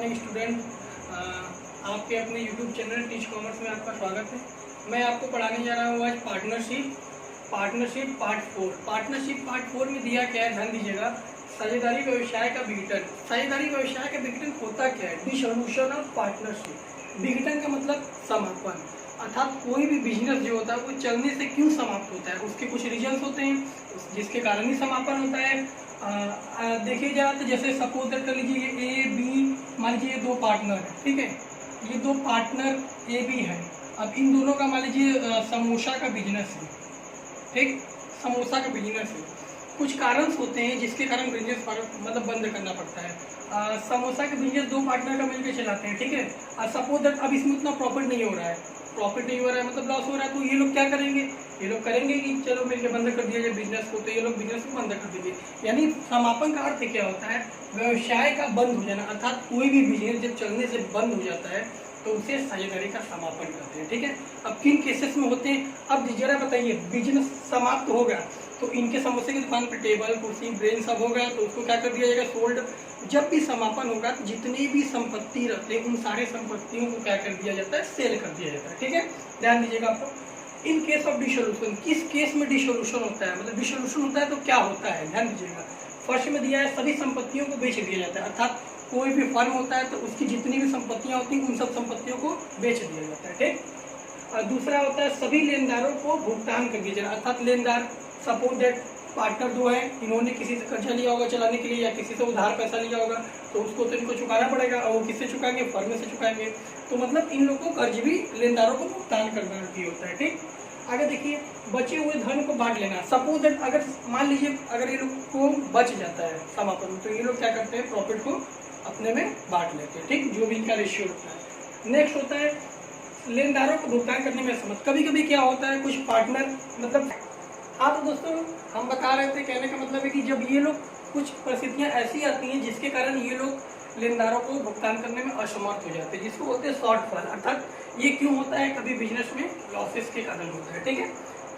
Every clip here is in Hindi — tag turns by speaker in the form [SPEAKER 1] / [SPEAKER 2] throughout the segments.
[SPEAKER 1] Morning student. आपके अपने यूट्यूब चैनल टीच कॉमर्स में आपका स्वागत है। मैं आपको पढ़ाने जा रहा हूँ आज पार्टनरशिप पार्ट 4। पार्टनरशिप पार्ट 4 में दिया क्या है, ध्यान दीजिएगा। साझेदारी व्यवसाय का विघटन। साझेदारी व्यवसाय का विघटन होता क्या है? Dissolution of partnership. विघटन का मतलब समापन, अर्थात कोई भी बिजनेस जो होता है वो चलने से क्यों समाप्त होता है, उसके कुछ रीजन्स होते हैं जिसके कारण ही समापन होता है। देखिए जाए तो जैसे सपोज कर लीजिए ए बी, मान लीजिए दो पार्टनर है, ठीक है। ये दो पार्टनर ए बी है। अब इन दोनों का मान लीजिए समोसा का बिजनेस है, ठीक, समोसा का बिजनेस है। कुछ कारण होते हैं जिसके कारण बिजनेस मतलब बंद करना पड़ता है। समोसा का बिजनेस दो पार्टनर का मिलकर चलाते हैं, ठीक है। सपोज दैट अब इसमें उतना प्रॉफिट नहीं हो रहा है, मतलब लॉस हो रहा है, तो ये लोग क्या करेंगे? ये लोग करेंगे कि चलो मिलकर बंद कर दिया जाए बिजनेस को, तो ये लोग बिजनेस को बंद कर देंगे। यानी समापन का अर्थ क्या होता है? व्यवसाय का बंद हो जाना, अर्थात कोई भी बिजनेस जब चलने से बंद हो जाता है तो उसे साझेदारी का समापन करते हैं, ठीक है। अब किन केसेस में होते हैं, अब जरा बताइए। बिजनेस समाप्त हो गया तो इनके समोसे की दुकान पर टेबल कुर्सी ब्रेन सब हो गया, तो उसको क्या कर दिया जाएगा? सोल्ड। जब भी समापन होगा तो जितनी भी संपत्ति रहते हैं उन सारे संपत्तियों को क्या कर दिया जाता है? सेल कर दिया जाता है, ठीक है। ध्यान दीजिएगा आप लोग। इन केस ऑफ डिसोल्यूशन, किस केस में डिसोल्यूशन होता है, मतलब डिसोल्यूशन होता है तो क्या होता है, ध्यान दीजिएगा। फर्स्ट में दिया है सभी संपत्तियों को बेच दिया जाता है, अर्थात कोई भी फर्म होता है तो उसकी जितनी भी संपत्तियां होती हैं उन सब संपत्तियों को बेच दिया जाता है, ठीक। और दूसरा होता है सभी लेनदारों को भुगतान कर दिया जाए, अर्थात लेनदार सपोज दैट पार्टनर दो है, इन्होंने किसी से कर्जा लिया होगा चलाने के लिए या किसी से उधार पैसा लिया होगा, तो उसको तो इनको चुकाना पड़ेगा। और वो किससे चुकाएंगे? फर्म से चुकाएंगे। तो मतलब इन लोगों को कर्ज भी लेनदारों को भुगतान करना भी होता है, ठीक। आगे देखिए, बचे हुए धन को बांट लेना। सपोज दैट अगर मान लीजिए अगर ये लोग को बच जाता है समापन में, तो ये लोग क्या करते हैं? प्रॉफिट को अपने में बांट लेते हैं, ठीक, जो भी इनका रेशियो होता है। नेक्स्ट होता है लेनदारों को भुगतान करने में असमर्थ। कभी कभी क्या होता है, कुछ पार्टनर मतलब, हाँ तो दोस्तों हम बता रहे थे, कहने का मतलब है कि जब ये लोग कुछ परिस्थितियां ऐसी आती हैं जिसके कारण ये लोग लेनदारों को भुगतान करने में असमर्थ हो जाते हैं, जिसको बोलते हैं शॉर्टफॉल। अर्थात ये क्यों होता है? कभी बिजनेस में लॉसेस के कारण होता है, ठीक है।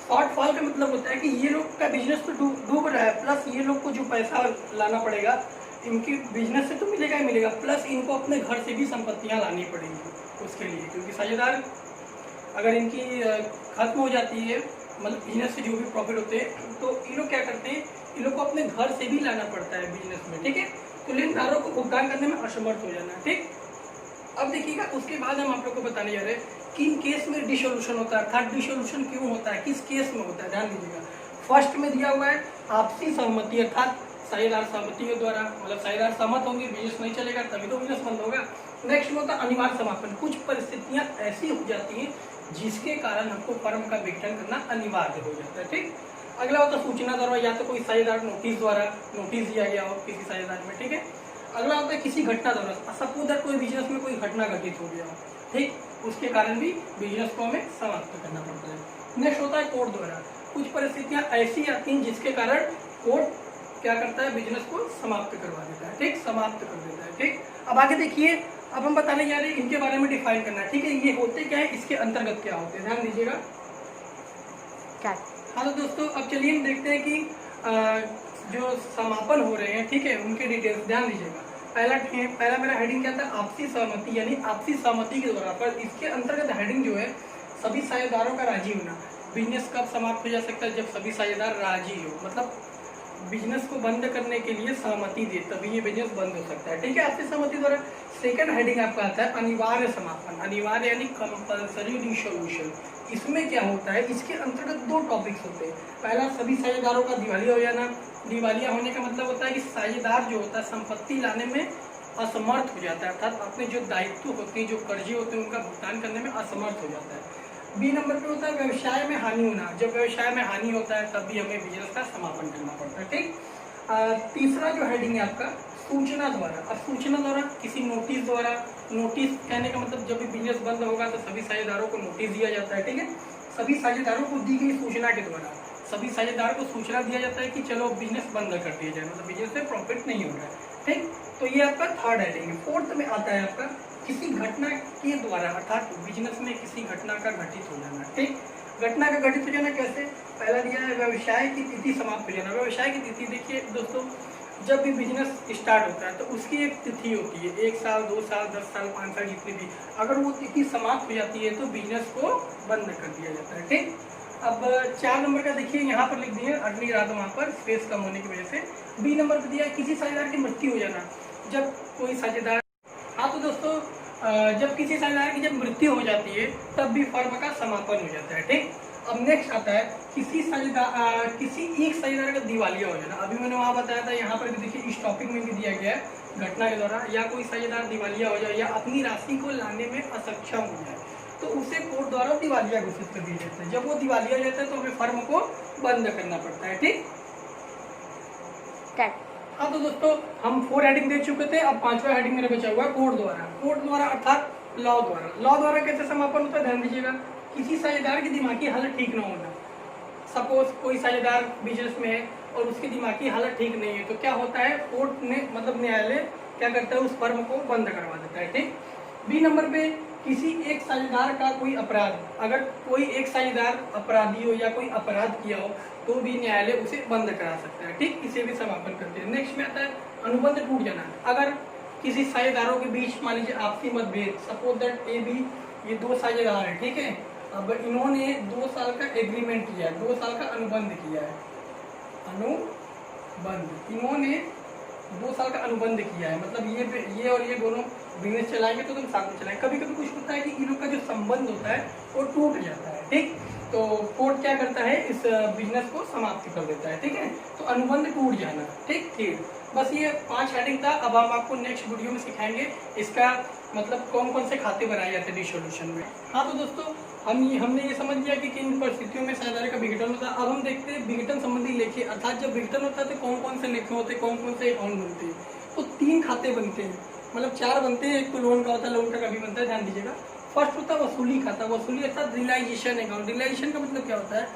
[SPEAKER 1] शॉर्टफॉल का मतलब होता है कि ये लोग का बिजनेस तो डूब रहा है, प्लस ये लोग को जो पैसा लाना पड़ेगा इनकी बिजनेस से तो मिलेगा ही मिलेगा, प्लस इनको अपने घर से भी संपत्तियाँ लानी पड़ेंगी उसके लिए, क्योंकि साझेदार अगर इनकी खत्म हो जाती है, मतलब बिजनेस से जो भी प्रॉफिट होते हैं, तो ये लोग क्या करते हैं? इन लोग को अपने घर से भी लाना पड़ता है बिजनेस में, ठीक है। तो लेनदारों को भुगतान करने में असमर्थ हो जाना, ठीक। अब देखिएगा, उसके बाद हम आप लोग को बताने जा रहे हैं किन केस में डिसोल्यूशन होता है, अर्थात डिसोल्यूशन क्यों होता है, किस केस में होता है, ध्यान दीजिएगा। फर्स्ट में दिया हुआ है आपसी सहमति, अर्थात साझेदार सहमति के द्वारा, मतलब साझेदार सहमत होंगे बिजनेस नहीं चलेगा तभी तो बिजनेस बंद होगा। नेक्स्ट में होता है अनिवार्य समापन। कुछ परिस्थितियां ऐसी हो जाती हैं जिसके कारण हमको फर्म का विघटन करना अनिवार्य हो जाता है, ठीक। अगला होता है सूचना द्वारा, या तो कोई साझेदार नोटिस द्वारा नोटिस दिया गया हो किसी साझेदार में, ठीक है। अगला होता है किसी घटना द्वारा, सपोज दैट कोई बिजनेस में कोई घटना घटित हो गया हो, ठीक, उसके कारण भी बिजनेस को हमें समाप्त करना पड़ता है। नेक्स्ट होता है कोर्ट द्वारा। कुछ परिस्थितियां ऐसी आती हैं जिसके कारण कोर्ट क्या करता है? बिजनेस को समाप्त करवा देता है, ठीक, समाप्त कर देता है, ठीक। अब आगे देखिए, अब हम बताने जा रहे हैं इनके बारे में डिफाइन करना है, ठीक है। ये होते क्या है, इसके अंतर्गत क्या होते हैं, ध्यान दीजिएगा। हाँ तो दोस्तों, अब चलिए हम देखते हैं कि जो समापन हो रहे हैं, ठीक है, उनके डिटेल्स ध्यान दीजिएगा। पहला मेरा हेडिंग क्या था? आपसी सहमति, यानी आपसी सहमति के द्वारा। पर इसके अंतर्गत हेडिंग जो है सभी साझेदारों का राजी होना। बिजनेस कब समाप्त हो जा सकता है? जब सभी साझेदार राजी हो, मतलब बिजनेस को बंद करने के लिए सहमति दे, तभी ये बिजनेस बंद हो सकता है, ठीक है, आपसी सहमति द्वारा। सेकंड हेडिंग आपका आता है अनिवार्य समापन। अनिवार्य यानी कंपल्सरी डिसोल्यूशन। इसमें क्या होता है? इसके अंतर्गत दो टॉपिक्स होते हैं। पहला, सभी साझेदारों का दिवालिया हो जाना। दिवालिया होने का मतलब होता है कि साझेदार जो होता है संपत्ति लाने में असमर्थ हो जाता है, अर्थात अपने जो दायित्व होते हैं, जो कर्जे होते हैं, उनका भुगतान करने में असमर्थ हो जाता है। बी नंबर पे होता है व्यवसाय में हानि होना। जब व्यवसाय में हानि होता है तब भी हमें बिजनेस का समापन करना पड़ता है, ठीक। तीसरा जो हेडिंग है आपका सूचना द्वारा। अब सूचना द्वारा किसी नोटिस द्वारा, नोटिस कहने का मतलब जब भी बिजनेस बंद होगा तो सभी साझेदारों को नोटिस दिया जाता है, ठीक है। सभी साझेदारों को दी गई सूचना के द्वारा सभी साझेदार को सूचना दिया जाता है कि चलो बिजनेस बंद कर दिया जाए, मतलब बिजनेस में प्रॉफिट नहीं हो रहा है, ठीक। तो ये आपका थर्ड हेडिंग है। फोर्थ में आता है आपका किसी घटना के द्वारा, अर्थात बिजनेस में किसी घटना का घटित हो जाना, ठीक। घटना का घटित हो जाना कैसे? पहला दिया है व्यवसाय की तिथि समाप्त हो जाना। व्यवसाय की तिथि देखिए दोस्तों, जब भी बिजनेस स्टार्ट होता है तो उसकी एक तिथि होती है, 1 साल 2 साल 10 साल 5 साल जितनी भी, अगर वो तिथि समाप्त हो जाती है तो बिजनेस को बंद कर दिया जाता है। ठीक, अब 4 नंबर का देखिए यहाँ पर लिख दिए, अगली रात वहाँ पर स्पेस कम होने की वजह से। बी नंबर पर दिया किसी साझेदार की मृत्यु हो जाना, जब कोई साझेदार, हाँ तो दोस्तों जब किसी साझेदार की जब मृत्यु हो जाती है तब भी फर्म का समापन हो जाता है। ठीक, अब नेक्स्ट आता है किसी एक साझेदार का दिवालिया हो जाना। अभी मैंने वहाँ बताया था, यहाँ पर भी देखिए इस टॉपिक में भी दिया गया है घटना के द्वारा, या कोई साझेदार दिवालिया हो जाए या अपनी राशि को लाने में असक्षम हो जाए तो उसे कोर्ट द्वारा दिवालिया घोषित कर दिया जाता है। जब वो दिवालिया हो जाता है तो हमें फर्म को बंद करना पड़ता है। ठीक, हाँ तो दोस्तों हम 4 हेडिंग देख चुके थे, अब 5वां हेडिंग मेरा बचा हुआ है कोर्ट द्वारा। कोर्ट द्वारा अर्थात लॉ द्वारा। लॉ द्वारा कैसे समापन होता है, ध्यान दीजिएगा। किसी साझेदार की दिमागी हालत ठीक ना होना, सपोज कोई साझेदार बिजनेस में है और उसकी दिमागी हालत ठीक नहीं है तो क्या होता है, कोर्ट ने मतलब न्यायालय क्या करता है, उस फर्म को बंद करवा देता है। ठीक, बी नंबर पे किसी एक साझेदार का कोई अपराध, अगर कोई एक साझेदार अपराधी हो या कोई अपराध किया हो तो भी न्यायालय उसे बंद करा सकता है। ठीक, इसे भी समापन करते हैं। नेक्स्ट में आता है अनुबंध टूट जाना। अगर किसी साझेदारों के बीच मान लीजिए आपसी मतभेद, सपोज दैट ए बी ये 2 साझेदार है, ठीक है, अब इन्होंने 2 साल का एग्रीमेंट किया है, 2 साल का अनुबंध किया है, अनुबंध, इन्होंने 2 साल का अनुबंध किया है, मतलब ये और ये दोनों बिजनेस चलाएंगे तो तुम साथ में चलाएंगे। कभी कभी कुछ होता है कि इन लोग का जो संबंध होता है वो टूट जाता है। ठीक, तो कोर्ट क्या करता है, इस बिजनेस को समाप्त कर देता है। ठीक है, तो अनुबंध टूट जाना। ठीक, बस ये 5 हेडिंग था। अब हम आपको नेक्स्ट वीडियो में सिखाएंगे इसका मतलब कौन कौन से खाते बनाए जाते हैं डिसोल्यूशन में। हाँ तो दोस्तों हमने ये समझ लिया कि किन परिस्थितियों में साझेदारी का विघटन होता है। अब हम देखते हैं विघटन संबंधी लेखे, अर्थात जब विघटन होता है तो कौन कौन से लेखे होते हैं, कौन कौन से अकाउंट बनते हैं। तो 3 खाते बनते हैं, मतलब 4 बनते हैं। एक तो लोन का होता है, लोन का कभी बनता है, ध्यान दीजिएगा। फर्स्ट होता है वसूली खाता, वसूली अर्थात रियलाइजेशन अकाउंट। रियलाइजेशन का मतलब क्या होता है,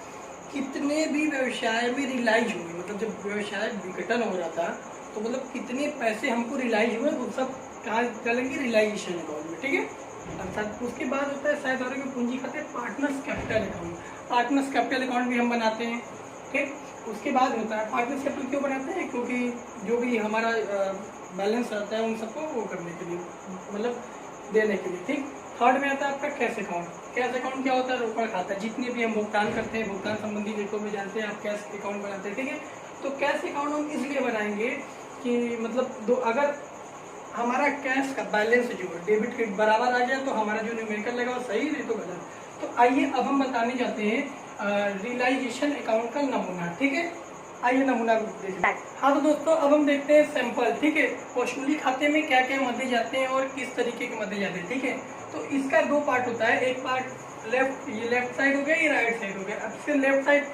[SPEAKER 1] कितने भी व्यवसाय में रियलाइज हुए, मतलब जब व्यवसाय विघटन हो रहा था तो मतलब कितने पैसे हमको रियलाइज हुए वो सब कहाँ डालेंगे, रियलाइजेशन अकाउंट में। ठीक है, अर्थात उसके बाद होता है साझेदारों के पूंजी खाते, partners capital account. Partners capital account भी हम बनाते हैं। ठीक, उसके बाद होता है पार्टनर्स कैपिटल क्यों बनाते हैं, क्योंकि जो भी हमारा बैलेंस रहता है उन सबको वो करने के लिए, मतलब देने के लिए। ठीक, थर्ड में आता है आपका कैश अकाउंट। कैश अकाउंट क्या होता है, रोकड़ खाता। जितने भी हम भुगतान करते हैं, भुगतान संबंधी डेटों में जानते हैं आप कैश अकाउंट बनाते हैं। ठीक है, तो कैश अकाउंट हम इसलिए बनाएंगे कि मतलब अगर हमारा कैश का बैलेंस जो है डेबिट क्रेडिट बराबर आ जाए तो हमारा जो न्यूमेरिकल लगा वो सही, नहीं तो गलत। तो आइए अब हम बताने जाते हैं रियलाइजेशन अकाउंट का नमूना। ठीक है, आइए नमूना देखिए। हाँ तो दोस्तों अब हम देखते हैं सैंपल। ठीक है, वसूली खाते में क्या क्या मदे जाते हैं और किस तरीके के मदे जाते हैं। ठीक है, तो इसका 2 पार्ट होता है, एक पार्ट ये लेफ्ट साइड हो गया, ये राइट साइड हो गया। अब इसके लेफ्ट साइड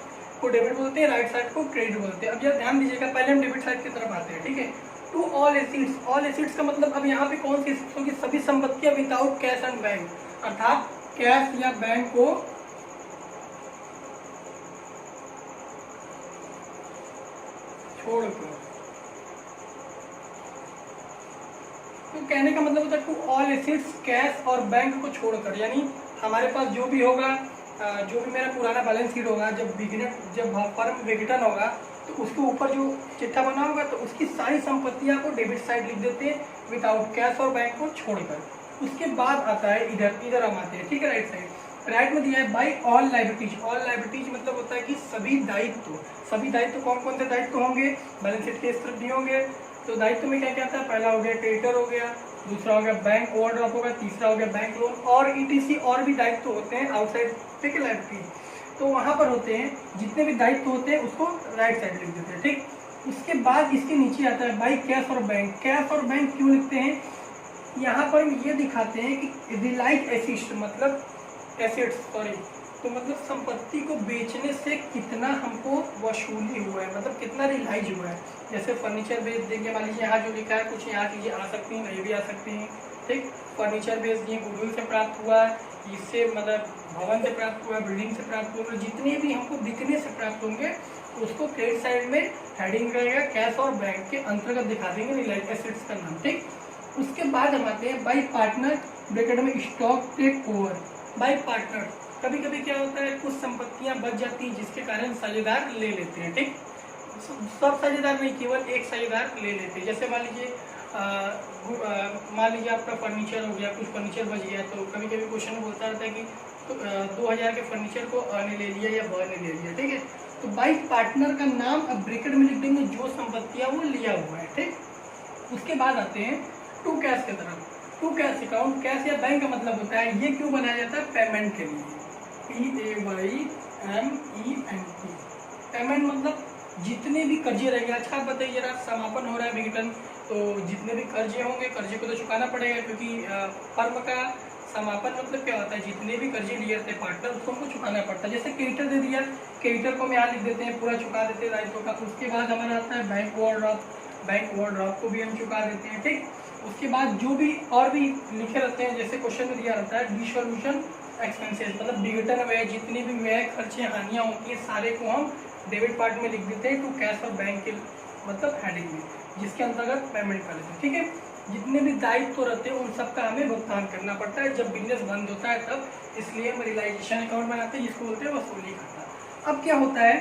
[SPEAKER 1] को डेबिट बोलते हैं, राइट साइड को क्रेडिट बोलते हैं। अब यह ध्यान दीजिएगा, पहले हम डेबिट साइड की तरफ आते हैं। ठीक है, two all acids. All acids का मतलब अब यहाँ पे कौन सी एसिड्स होगी, सभी संपत्तियां विदाउट कैश एंड बैंक, अर्थात कैश या बैंक को छोड़कर। तो कहने का मतलब होता है टू ऑल एसिड्स, कैश और बैंक को छोड़कर, यानी हमारे पास जो भी होगा, जो भी मेरा पुराना बैलेंस शीट होगा, जब फर्म विघटन होगा तो उसके ऊपर जो चिट्ठा बना होगा तो उसकी सारी संपत्तियां को डेबिट साइड लिख देते हैं विदाउट कैश और बैंक को छोड़कर। उसके बाद आता है इधर हम आते हैं। ठीक है, राइट साइड। राइट में दिया है by all liabilities. All liabilities मतलब होता है कि सभी दायित्व। सभी दायित्व कौन कौन से दायित्व होंगे, बैलेंस शीट के इस तरफ दिए होंगे। तो दायित्व में क्या क्या आता है, पहला हो गया क्रेडिटर हो गया, दूसरा हो गया बैंक ओवरड्राफ्ट होगा, तीसरा हो गया बैंक लोन और ईटीसी और भी दायित्व होते हैं आउटसाइड। ठीक है, लायबिलिटी तो वहाँ पर होते हैं, जितने भी दायित्व होते हैं उसको राइट साइड लिख देते हैं। ठीक, उसके बाद इसके नीचे आता है बाई कैश और बैंक। कैश और बैंक क्यों लिखते हैं, यहाँ पर हम ये दिखाते हैं कि रिलाइज एसिड्स मतलब एसेट्स तो मतलब संपत्ति को बेचने से कितना हमको वसूली हुआ है, मतलब कितना रिलाइज हुआ है। जैसे फर्नीचर बेच देंगे, मान लीजिए यहाँ जो लिखा है कुछ यहाँ चीज़ें आ सकती हैं, नहीं भी आ सकती हैं। ठीक, फर्नीचर बेच दिए, गुडविल से प्राप्त हुआ, इससे मतलब भवन से प्राप्त हुआ, बिल्डिंग से प्राप्त हुआ, जितने भी हमको बिकने से प्राप्त होंगे उसको क्रेडिट साइड में हेडिंग रहेगा कैश और बैंक के अंतर्गत दिखा देंगे रिलाइज एसेट्स का नाम। ठीक, उसके बाद हम आते हैं बाई पार्टनर ब्रैकेट में stock take over. Buy partner कभी कभी क्या होता है, कुछ संपत्तियां बच जाती हैं जिसके कारण साझेदार ले लेते हैं। ठीक, सब साझेदार नहीं, केवल एक साझेदार ले लेते। जैसे मान लीजिए आपका फर्नीचर हो गया, कुछ फर्नीचर बच गया, तो कभी कभी क्वेश्चन में बोलता रहता है कि तो 2000 के फर्नीचर को अ ने ले लिया या ब ने ले लिया, ठीक है। तो बाई पार्टनर का नाम अब ब्रैकेट में लिख देंगे जो संपत्तियां वो लिया हुआ है, ठीक। उसके बाद आते हैं टू कैश की तरफ। टू कैश अकाउंट, कैश या बैंक का मतलब होता है, ये क्यों बनाया जाता है, पेमेंट के लिए, PAYMENT। पेमेंट मतलब जितने भी कर्जे रहेंगे। अच्छा आप बताइए जरा, समापन हो रहा है विघटन, तो जितने भी कर्जे होंगे, कर्जे को तो चुकाना पड़ेगा, क्योंकि फर्म का समापन मतलब क्या होता है, जितने भी कर्जे लिए थे पार्टनर उसको हमको चुकाना पड़ता है। जैसे क्रेडिटर दे दिया, क्रेडिटर को हम यहाँ लिख देते हैं, पूरा चुका देते हैं दायित्व का। उसके बाद हमारा आता है बैंक ओवरड्राफ्ट, बैंक ओवरड्राफ्ट को भी हम चुका देते हैं, ठीक। उसके बाद जो भी और भी लिखे रहते हैं, जैसे क्वेश्चन में दिया रहता है डिसोल्यूशन एक्सपेंसेस, मतलब विघटन व्यय, जितने भी व्यय खर्चे हानियाँ होती है सारे को हम डेबिट पार्ट में लिख देते हैं, टू कैश और बैंक के मतलब हेडिंग में, जिसके अंतर्गत पेमेंट कर देते हैं, ठीक है। जितने भी दायित्व रहते हैं उन सबका हमें भुगतान करना पड़ता है जब बिजनेस बंद होता है तब, इसलिए हम रियलाइजेशन अकाउंट बनाते हैं, जिसको बोलते हैं वसूली खाता। अब क्या होता है,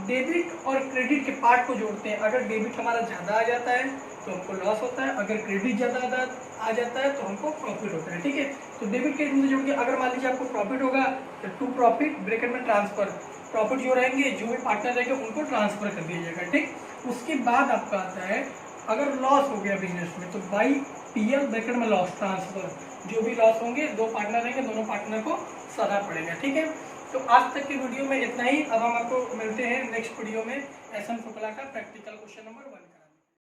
[SPEAKER 1] डेबिट और क्रेडिट के पार्ट को जोड़ते हैं। अगर डेबिट हमारा ज़्यादा आ जाता है तो हमको लॉस होता है, अगर क्रेडिट ज़्यादा आ जाता है तो हमको प्रॉफिट होता है, ठीक है। तो डेबिट क्रेडिट से जोड़ के अगर मान लीजिए आपको प्रॉफिट होगा तो टू प्रॉफिट ब्रैकेट में ट्रांसफर, प्रॉफिट जो रहेंगे, जो भी पार्टनर रहेंगे उनको ट्रांसफर कर दिया जाएगा, ठीक। उसके बाद आपका आता है अगर लॉस हो गया बिजनेस में तो बाई PL ब्रैकेट में लॉस ट्रांसफर, जो भी लॉस होंगे, दो पार्टनर रहेंगे, दोनों पार्टनर को सहना पड़ेगा, ठीक है। तो आज तक की वीडियो में इतना ही। अब हम आपको मिलते हैं नेक्स्ट वीडियो में SM शुक्ला का प्रैक्टिकल क्वेश्चन नंबर 1 का।